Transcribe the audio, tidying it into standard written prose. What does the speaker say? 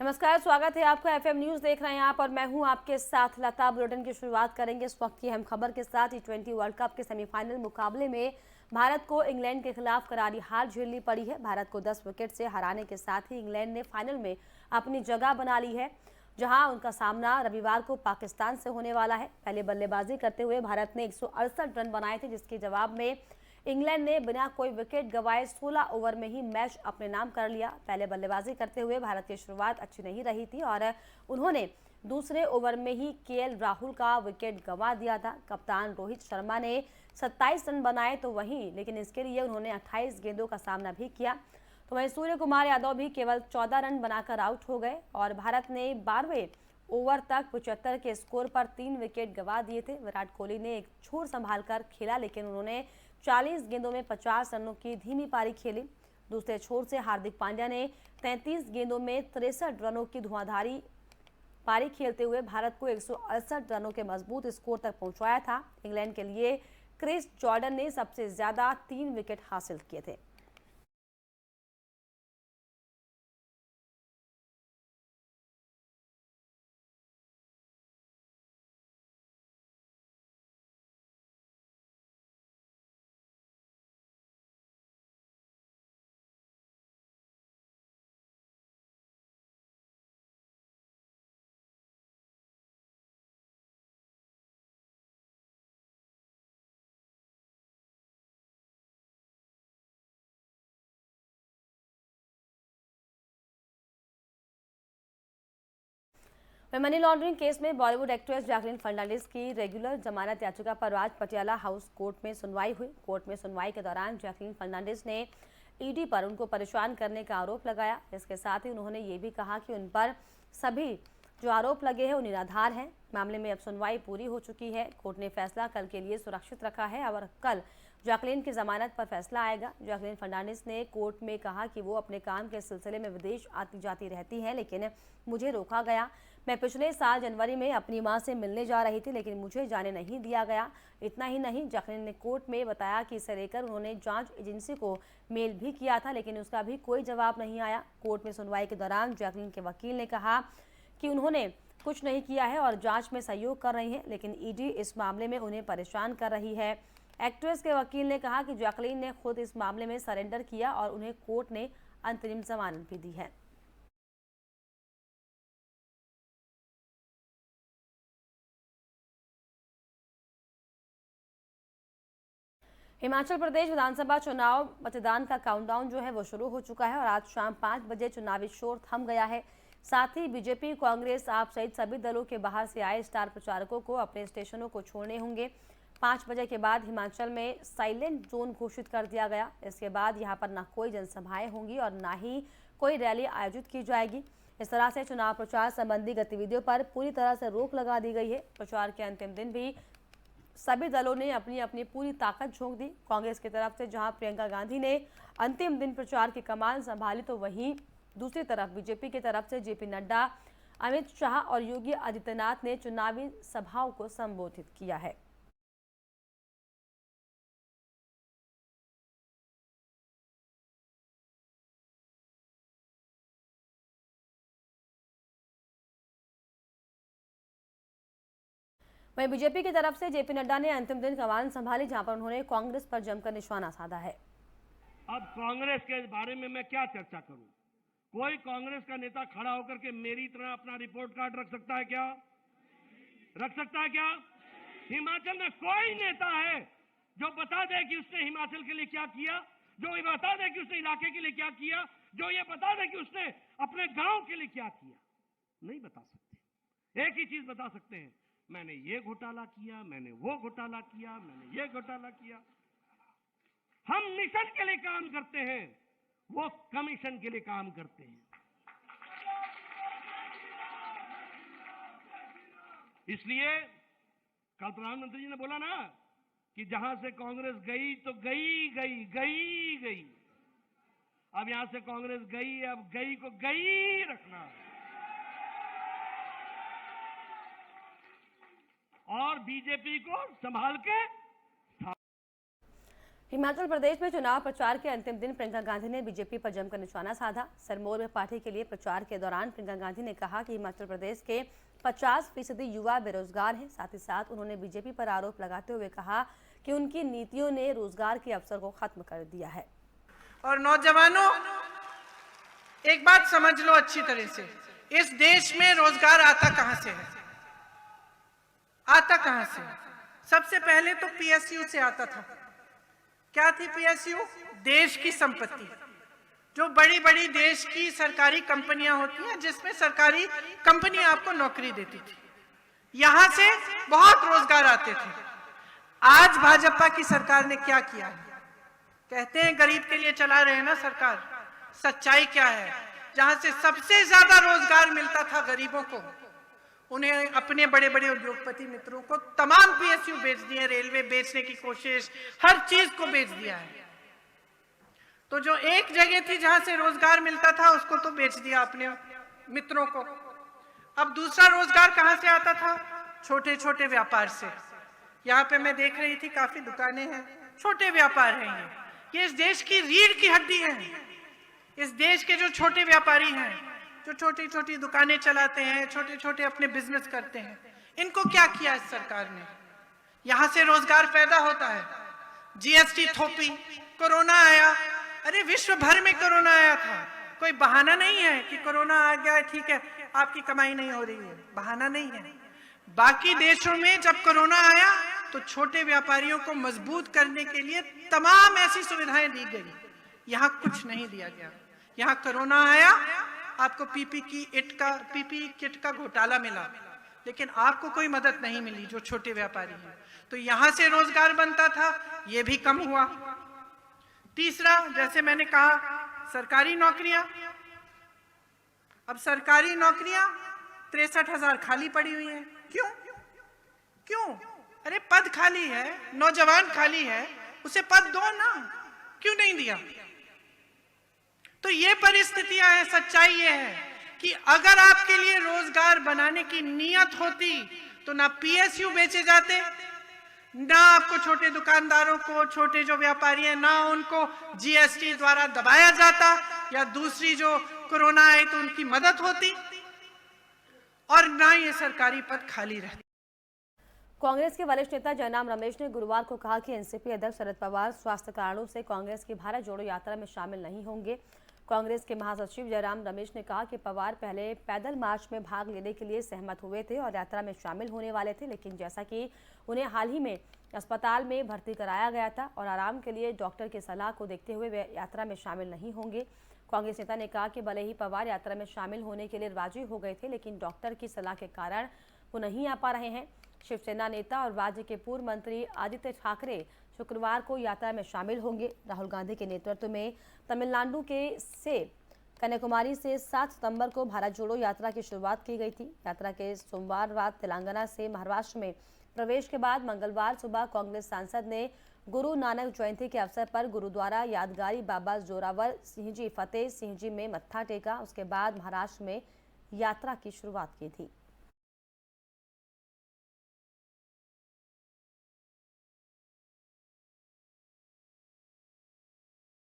नमस्कार, स्वागत है आपका। एफएम न्यूज देख रहे हैं आप और मैं हूं आपके साथ लता। बुलेटिन की शुरुआत करेंगे इस वक्त की अहम खबर के साथ। T20 वर्ल्ड कप के सेमीफाइनल मुकाबले में भारत को इंग्लैंड के खिलाफ करारी हार झेलनी पड़ी है। भारत को 10 विकेट से हराने के साथ ही इंग्लैंड ने फाइनल में अपनी जगह बना ली है, जहां उनका सामना रविवार को पाकिस्तान से होने वाला है। पहले बल्लेबाजी करते हुए भारत ने 168 रन बनाए थे, जिसके जवाब में इंग्लैंड ने बिना कोई विकेट गंवाए 16 ओवर में ही मैच अपने नाम कर लिया। पहले बल्लेबाजी करते हुए भारत की शुरुआत अच्छी नहीं रही थी और उन्होंने दूसरे ओवर में ही केएल राहुल का विकेट गंवा दिया था। कप्तान रोहित शर्मा ने 27 रन बनाए तो वहीं, लेकिन इसके लिए उन्होंने 28 गेंदों का सामना भी किया। तो वहीं सूर्य कुमार यादव भी केवल 14 रन बनाकर आउट हो गए और भारत ने 12वें ओवर तक 75 के स्कोर पर 3 विकेट गंवा दिए थे। विराट कोहली ने एक छोर संभालकर खेला, लेकिन उन्होंने 40 गेंदों में 50 रनों की धीमी पारी खेली। दूसरे छोर से हार्दिक पांड्या ने 33 गेंदों में 63 रनों की धुआंधारी पारी खेलते हुए भारत को 168 रनों के मजबूत स्कोर तक पहुंचाया था। इंग्लैंड के लिए क्रिस जॉर्डन ने सबसे ज्यादा 3 विकेट हासिल किए थे। मनी लॉन्ड्रिंग केस में बॉलीवुड एक्ट्रेस जैकलीन फर्नांडिस की रेगुलर जमानत याचिका पर आज पटियाला हाउस कोर्ट में सुनवाई हुई। कोर्ट में सुनवाई के दौरान जैकलीन फर्नांडिस ने ईडी पर उनको परेशान करने का आरोप लगाया। इसके साथ ही उन्होंने ये भी कहा कि उन पर सभी जो आरोप लगे हैं वो निराधार हैं। मामले में अब सुनवाई पूरी हो चुकी है। कोर्ट ने फैसला कल के लिए सुरक्षित रखा है और कल जैकलीन की जमानत पर फैसला आएगा। जैकलीन फर्नांडिस ने कोर्ट में कहा कि वो अपने काम के सिलसिले में विदेश आती जाती रहती हैं, लेकिन मुझे रोका गया। मैं पिछले साल जनवरी में अपनी मां से मिलने जा रही थी, लेकिन मुझे जाने नहीं दिया गया। इतना ही नहीं, जैकलीन ने कोर्ट में बताया कि इसे लेकर उन्होंने जांच एजेंसी को मेल भी किया था, लेकिन उसका भी कोई जवाब नहीं आया। कोर्ट में सुनवाई के दौरान जैकलीन के वकील ने कहा कि उन्होंने कुछ नहीं किया है और जांच में सहयोग कर रही हैं, लेकिन ईडी इस मामले में उन्हें परेशान कर रही है। एक्ट्रेस के वकील ने कहा कि जैकलीन ने खुद इस मामले में सरेंडर किया और उन्हें कोर्ट ने अंतरिम जमानत भी दी है। हिमाचल प्रदेश विधानसभा चुनाव मतदान का काउंटडाउन जो है वो शुरू हो चुका है और आज शाम 5 बजे चुनावी शोर थम गया है। साथ ही बीजेपी, कांग्रेस, आप सहित सभी दलों के बाहर से आए स्टार प्रचारकों को अपने स्टेशनों को छोड़ने होंगे। 5 बजे के बाद हिमाचल में साइलेंट जोन घोषित कर दिया गया। इसके बाद यहाँ पर न कोई जनसभाएं होंगी और न ही कोई रैली आयोजित की जाएगी। इस तरह से चुनाव प्रचार संबंधी गतिविधियों पर पूरी तरह से रोक लगा दी गई है। प्रचार के अंतिम दिन भी सभी दलों ने अपनी अपनी पूरी ताकत झोंक दी। कांग्रेस की तरफ से जहां प्रियंका गांधी ने अंतिम दिन प्रचार की कमान संभाली, तो वहीं दूसरी तरफ बीजेपी की तरफ से जेपी नड्डा, अमित शाह और योगी आदित्यनाथ ने चुनावी सभाओं को संबोधित किया है। वहीं बीजेपी की तरफ से जेपी नड्डा ने अंतिम दिन कमान संभाली, जहां पर उन्होंने कांग्रेस पर जमकर निशाना साधा है। अब कांग्रेस के बारे में मैं क्या चर्चा करूं? कोई कांग्रेस का नेता खड़ा होकर के मेरी तरह अपना रिपोर्ट कार्ड रख सकता है क्या? रख सकता है क्या? हिमाचल में कोई नेता है जो बता दे कि उसने हिमाचल के लिए क्या किया, जो ये बता दे कि उसने इलाके के लिए क्या किया, जो ये बता दे कि उसने अपने गांव के लिए क्या किया? नहीं बता सकते। एक ही चीज बता सकते हैं, मैंने ये घोटाला किया, मैंने वो घोटाला किया, मैंने ये घोटाला किया। हम मिशन के लिए काम करते हैं, वो कमीशन के लिए काम करते हैं। इसलिए कल प्रधानमंत्री जी ने बोला ना कि जहां से कांग्रेस गई तो गई गई गई गई। अब यहां से कांग्रेस गई, अब गई को गई रखना है और बीजेपी को संभाल के। हिमाचल प्रदेश में चुनाव प्रचार के अंतिम दिन प्रियंका गांधी ने बीजेपी पर जमकर निशाना साधा। सिरमौर में पार्टी के लिए प्रचार के दौरान प्रियंका गांधी ने कहा कि हिमाचल प्रदेश के 50% युवा बेरोजगार हैं। साथ ही साथ उन्होंने बीजेपी पर आरोप लगाते हुए कहा कि उनकी नीतियों ने रोजगार के अवसर को खत्म कर दिया है। और नौजवानों, एक बात समझ लो अच्छी तरह से, इस देश में रोजगार आता कहां से है? आता कहां से? सबसे पहले तो पीएसयू से आता था। क्या थी पीएसयू? देश की संपत्ति। जो बड़ी बड़ी देश की सरकारी कंपनियां होती हैं, जिसमें सरकारी कंपनी आपको नौकरी देती थी, यहां से बहुत रोजगार आते थे। आज भाजपा की सरकार ने क्या किया है? कहते हैं गरीब के लिए चला रहे हैं ना सरकार। सच्चाई क्या है? जहां से सबसे ज्यादा रोजगार मिलता था गरीबों को, उन्हें अपने बड़े बड़े उद्योगपति मित्रों को तमाम पीएसयू बेच दिए, रेलवे बेचने की कोशिश, हर चीज को बेच दिया है। तो जो एक जगह थी जहां से रोजगार मिलता था, उसको तो बेच दिया अपने मित्रों को। अब दूसरा रोजगार कहां से आता था? छोटे छोटे व्यापार से। यहाँ पे मैं देख रही थी काफी दुकानें हैं, छोटे व्यापार हैं। ये इस देश की रीढ़ की हड्डी है। इस देश के जो छोटे व्यापारी हैं, जो छोटी छोटी दुकानें चलाते हैं, छोटे छोटे अपने बिजनेस करते हैं, इनको क्या किया इस सरकार ने? यहां से रोजगार पैदा होता है। जीएसटी थोपी, कोरोना आया। अरे विश्व भर में कोरोना आया था, कोई बहाना नहीं है कि कोरोना आ गया ठीक है आपकी कमाई नहीं हो रही है, बहाना नहीं है। बाकी देशों में जब कोरोना आया तो छोटे व्यापारियों को मजबूत करने के लिए तमाम ऐसी सुविधाएं दी गई। यहाँ कुछ नहीं दिया गया। यहाँ कोरोना आया, आपको पीपी किट का घोटाला मिला, लेकिन आपको कोई मदद नहीं मिली जो छोटे व्यापारी हैं। तो यहां से रोजगार बनता था, ये भी कम हुआ। तीसरा, जैसे मैंने कहा, सरकारी नौकरियां। अब सरकारी नौकरियां 63,000 खाली पड़ी हुई हैं। क्यों? अरे पद खाली है, नौजवान खाली है, उसे पद दो ना, क्यों नहीं दिया? तो ये परिस्थितियां हैं। सच्चाई ये है कि अगर आपके लिए रोजगार बनाने की नीयत होती तो ना पीएसयू बेचे जाते, ना आपको छोटे दुकानदारों को, छोटे जो व्यापारी हैं, ना उनको जीएसटी द्वारा दबाया जाता, या दूसरी जो कोरोना आई तो उनकी मदद होती, और ना ये सरकारी पद खाली रहते। कांग्रेस के वरिष्ठ नेता जयराम रमेश ने गुरुवार को कहा कि एनसीपी अध्यक्ष शरद पवार स्वास्थ्य कारणों से कांग्रेस की भारत जोड़ो यात्रा में शामिल नहीं होंगे। कांग्रेस के महासचिव जयराम रमेश ने कहा कि पवार पहले पैदल मार्च में भाग लेने के लिए सहमत हुए थे और यात्रा में शामिल होने वाले थे, लेकिन जैसा कि उन्हें हाल ही में अस्पताल में भर्ती कराया गया था और आराम के लिए डॉक्टर की सलाह को देखते हुए वे यात्रा में शामिल नहीं होंगे। कांग्रेस नेता ने कहा कि भले ही पवार यात्रा में शामिल होने के लिए राजी हो गए थे, लेकिन डॉक्टर की सलाह के कारण वो नहीं आ पा रहे हैं। शिवसेना नेता और राज्य के पूर्व मंत्री आदित्य ठाकरे शुक्रवार को यात्रा में शामिल होंगे। राहुल गांधी के नेतृत्व में तमिलनाडु से कन्याकुमारी से 7 सितंबर को भारत जोड़ो यात्रा की शुरुआत की गई थी। यात्रा के सोमवार रात तेलंगाना से महाराष्ट्र में प्रवेश के बाद मंगलवार सुबह कांग्रेस सांसद ने गुरु नानक जयंती के अवसर पर गुरुद्वारा यादगारी बाबा जोरावर सिंह जी फतेह सिंह जी में मत्था टेका। उसके बाद महाराष्ट्र में यात्रा की शुरुआत की थी।